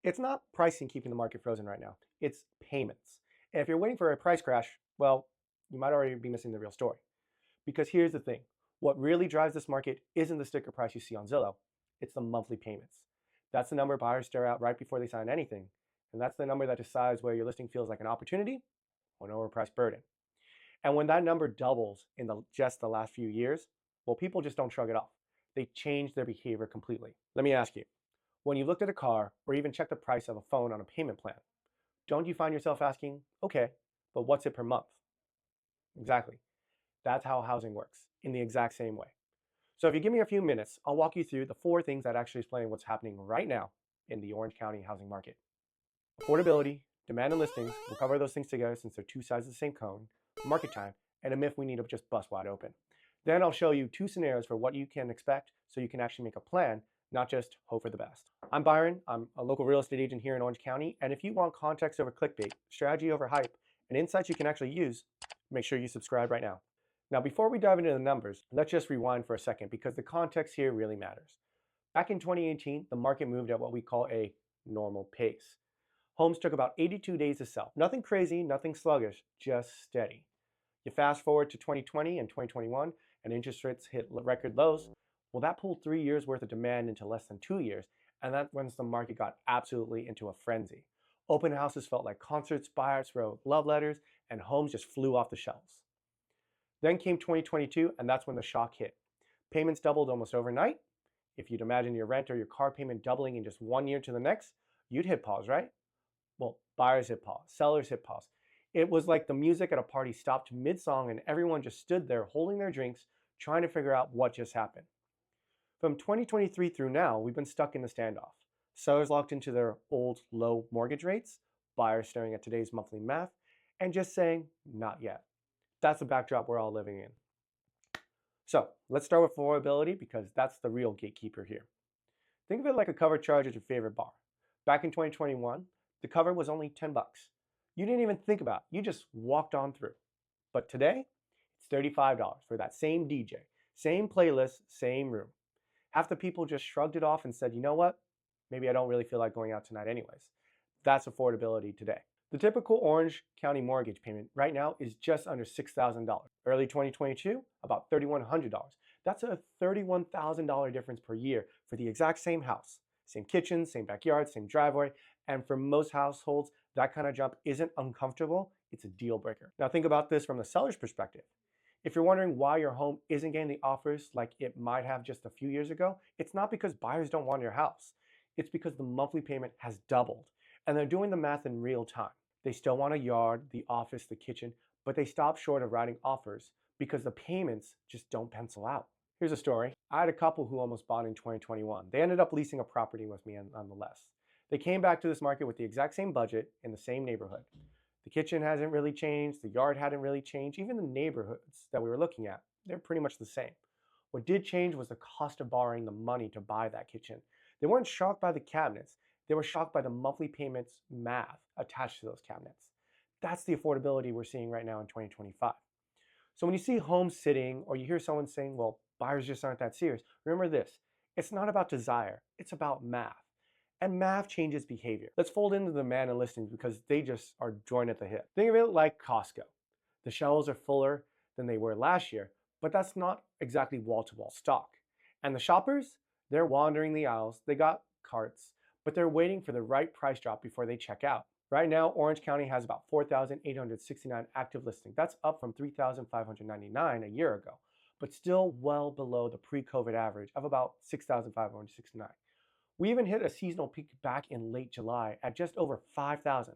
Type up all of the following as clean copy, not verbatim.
It's not pricing keeping the market frozen right now. It's payments. And if you're waiting for a price crash, well, you might already be missing the real story. Because here's the thing. What really drives this market isn't the sticker price you see on Zillow. It's the monthly payments. That's the number buyers stare at right before they sign anything. And that's the number that decides whether your listing feels like an opportunity or an overpriced burden. And when that number doubles in just the last few years, well, people just don't shrug it off. They change their behavior completely. Let me ask you, when you looked at a car or even checked the price of a phone on a payment plan, don't you find yourself asking, okay, but what's it per month? Exactly. That's how housing works, in the exact same way. So if you give me a few minutes, I'll walk you through the four things that actually explain what's happening right now in the Orange County housing market. Affordability, demand and listings, we'll cover those things together since they're two sides of the same coin, market time, and a myth we need to just bust wide open. Then I'll show you two scenarios for what you can expect so you can actually make a plan, not just hope for the best. I'm Byron. I'm a local real estate agent here in Orange County, and if you want context over clickbait, strategy over hype, and insights you can actually use, make sure you subscribe right now. Now, before we dive into the numbers, let's just rewind for a second because the context here really matters. Back in 2018, the market moved at what we call a normal pace. Homes took about 82 days to sell. Nothing crazy, nothing sluggish, just steady. You fast forward to 2020 and 2021, and interest rates hit record lows. Well, that pulled 3 years worth of demand into less than 2 years, and that's when the market got absolutely into a frenzy. Open houses felt like concerts, buyers wrote love letters, and homes just flew off the shelves. Then came 2022, and that's when the shock hit. Payments doubled almost overnight. If you'd imagine your rent or your car payment doubling in just 1 year to the next, you'd hit pause, right? Well, buyers hit pause, sellers hit pause. It was like the music at a party stopped mid-song and everyone just stood there holding their drinks, trying to figure out what just happened. From 2023 through now, we've been stuck in the standoff. Sellers locked into their old low mortgage rates, buyers staring at today's monthly math, and just saying, not yet. That's the backdrop we're all living in. So let's start with affordability because that's the real gatekeeper here. Think of it like a cover charge at your favorite bar. Back in 2021, the cover was only 10 bucks. You didn't even think about it. You just walked on through. But today, it's $35 for that same DJ, same playlist, same room. Half the people just shrugged it off and said, you know what? Maybe I don't really feel like going out tonight anyways. That's affordability today. The typical Orange County mortgage payment right now is just under $6,000. Early 2022, about $3,100. That's a $31,000 difference per year for the exact same house. Same kitchen, same backyard, same driveway, and for most households, that kind of jump isn't uncomfortable, it's a deal breaker. Now think about this from the seller's perspective. If you're wondering why your home isn't getting the offers like it might have just a few years ago, it's not because buyers don't want your house. It's because the monthly payment has doubled, and they're doing the math in real time. They still want a yard, the office, the kitchen, but they stop short of writing offers because the payments just don't pencil out. Here's a story. I had a couple who almost bought in 2021. They ended up leasing a property with me nonetheless. They came back to this market with the exact same budget in the same neighborhood. The kitchen hasn't really changed, the yard hadn't really changed, even the neighborhoods that we were looking at, they're pretty much the same. What did change was the cost of borrowing the money to buy that kitchen. They weren't shocked by the cabinets, they were shocked by the monthly payments math attached to those cabinets. That's the affordability we're seeing right now in 2025. So when you see homes sitting or you hear someone saying, well, buyers just aren't that serious, remember this, it's not about desire, it's about math. And math changes behavior. Let's fold into the demand and listings because they just are joined at the hip. Think of it like Costco. The shelves are fuller than they were last year, but that's not exactly wall-to-wall stock. And the shoppers, they're wandering the aisles, they got carts, but they're waiting for the right price drop before they check out. Right now, Orange County has about 4,869 active listings. That's up from 3,599 a year ago, but still well below the pre-COVID average of about 6,569. We even hit a seasonal peak back in late July at just over 5,000,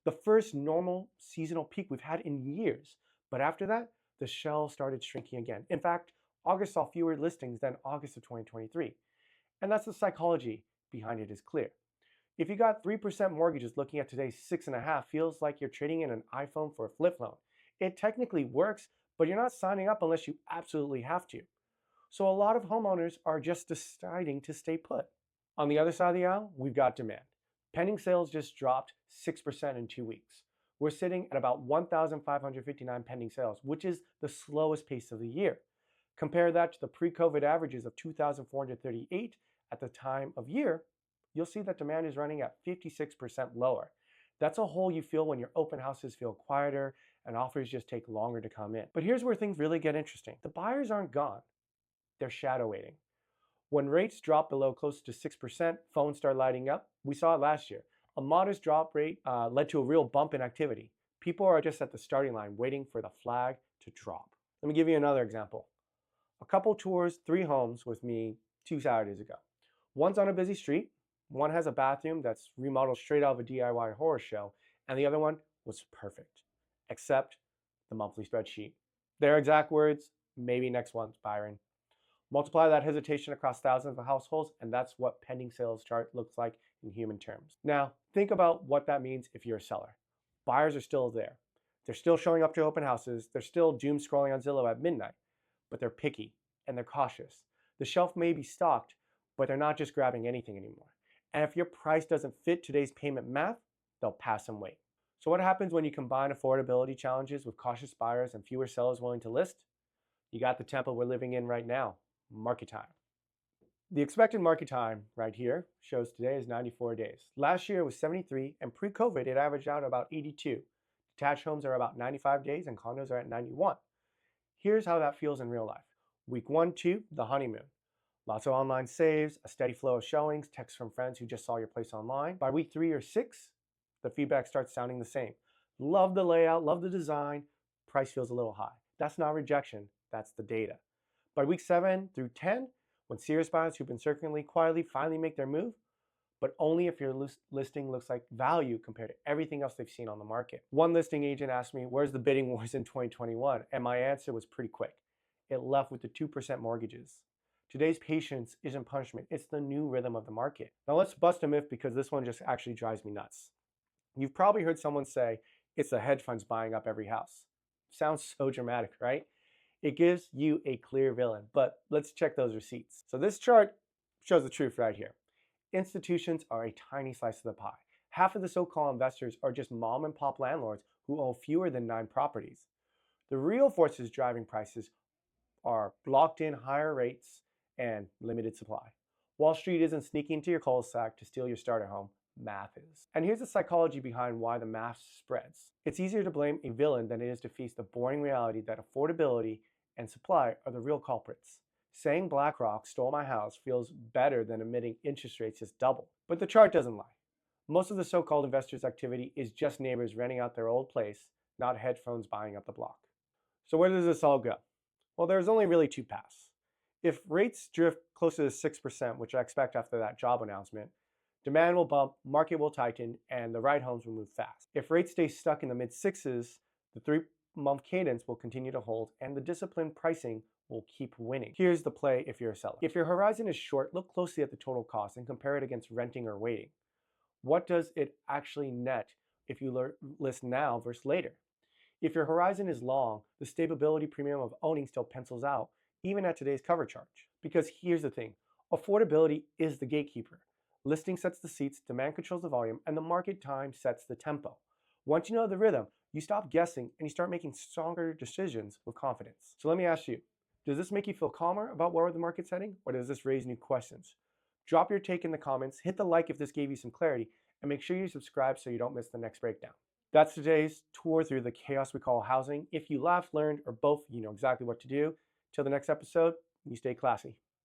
the first normal seasonal peak we've had in years. But after that, the shelves started shrinking again. In fact, August saw fewer listings than August of 2023. And that's the psychology behind it is clear. If you got 3% mortgages looking at today's 6.5, feels like you're trading in an iPhone for a flip phone. It technically works, but you're not signing up unless you absolutely have to. So a lot of homeowners are just deciding to stay put. On the other side of the aisle, we've got demand. Pending sales just dropped 6% in 2 weeks. We're sitting at about 1,559 pending sales, which is the slowest pace of the year. Compare that to the pre-COVID averages of 2,438 at the time of year, you'll see that demand is running at 56% lower. That's a hole you feel when your open houses feel quieter and offers just take longer to come in. But here's where things really get interesting. The buyers aren't gone, they're shadow waiting. When rates drop below close to 6%, phones start lighting up. We saw it last year. A modest drop rate led to a real bump in activity. People are just at the starting line waiting for the flag to drop. Let me give you another example. A couple tours 3 homes with me 2 Saturdays ago. One's on a busy street, one has a bathroom that's remodeled straight out of a DIY horror show, and the other one was perfect, except the monthly spreadsheet. Their exact words, maybe next month, Byron. Multiply that hesitation across thousands of households, and that's what pending sales chart looks like in human terms. Now, think about what that means if you're a seller. Buyers are still there. They're still showing up to open houses. They're still doom scrolling on Zillow at midnight, but they're picky and they're cautious. The shelf may be stocked, but they're not just grabbing anything anymore. And if your price doesn't fit today's payment math, they'll pass and wait. So what happens when you combine affordability challenges with cautious buyers and fewer sellers willing to list? You got the tempo we're living in right now. Market time. The expected market time right here shows today is 94 days. Last year it was 73, and pre-COVID it averaged out about 82. Detached homes are about 95 days and condos are at 91. Here's how that feels in real life. Week 1, 2, the honeymoon. Lots of online saves, a steady flow of showings, texts from friends who just saw your place online. By week 3 or 6, the feedback starts sounding the same. Love the layout, love the design, price feels a little high. That's not rejection, that's the data. By week 7 through 10, when serious buyers who've been circling quietly finally make their move, but only if your listing looks like value compared to everything else they've seen on the market. One listing agent asked me, where's the bidding wars in 2021? And my answer was pretty quick. It left with the 2% mortgages. Today's patience isn't punishment, it's the new rhythm of the market. Now let's bust a myth because this one just actually drives me nuts. You've probably heard someone say, it's the hedge funds buying up every house. Sounds so dramatic, right? It gives you a clear villain, but let's check those receipts. So this chart shows the truth right here. Institutions are a tiny slice of the pie. Half of the so-called investors are just mom and pop landlords who own fewer than 9 properties. The real forces driving prices are locked-in higher rates and limited supply. Wall Street isn't sneaking into your cul-de-sac to steal your starter home. Math is. And here's the psychology behind why the math spreads. It's easier to blame a villain than it is to face the boring reality that affordability and supply are the real culprits. Saying BlackRock stole my house feels better than admitting interest rates just doubled. But the chart doesn't lie. Most of the so-called investors' activity is just neighbors renting out their old place, not hedge funds buying up the block. So where does this all go? Well, there's only really 2 paths. If rates drift closer to 6%, which I expect after that job announcement, demand will bump, market will tighten, and the right homes will move fast. If rates stay stuck in the mid-6s, the 3-month cadence will continue to hold, and the disciplined pricing will keep winning. Here's the play if you're a seller. If your horizon is short, look closely at the total cost and compare it against renting or waiting. What does it actually net if you list now versus later? If your horizon is long, the stability premium of owning still pencils out, even at today's cover charge. Because here's the thing, affordability is the gatekeeper. Listing sets the seats, demand controls the volume, and the market time sets the tempo. Once you know the rhythm, you stop guessing and you start making stronger decisions with confidence. So let me ask you, does this make you feel calmer about where the market's heading, or does this raise new questions? Drop your take in the comments, hit the like if this gave you some clarity, and make sure you subscribe so you don't miss the next breakdown. That's today's tour through the chaos we call housing. If you laughed, learned, or both, you know exactly what to do. Till the next episode, you stay classy.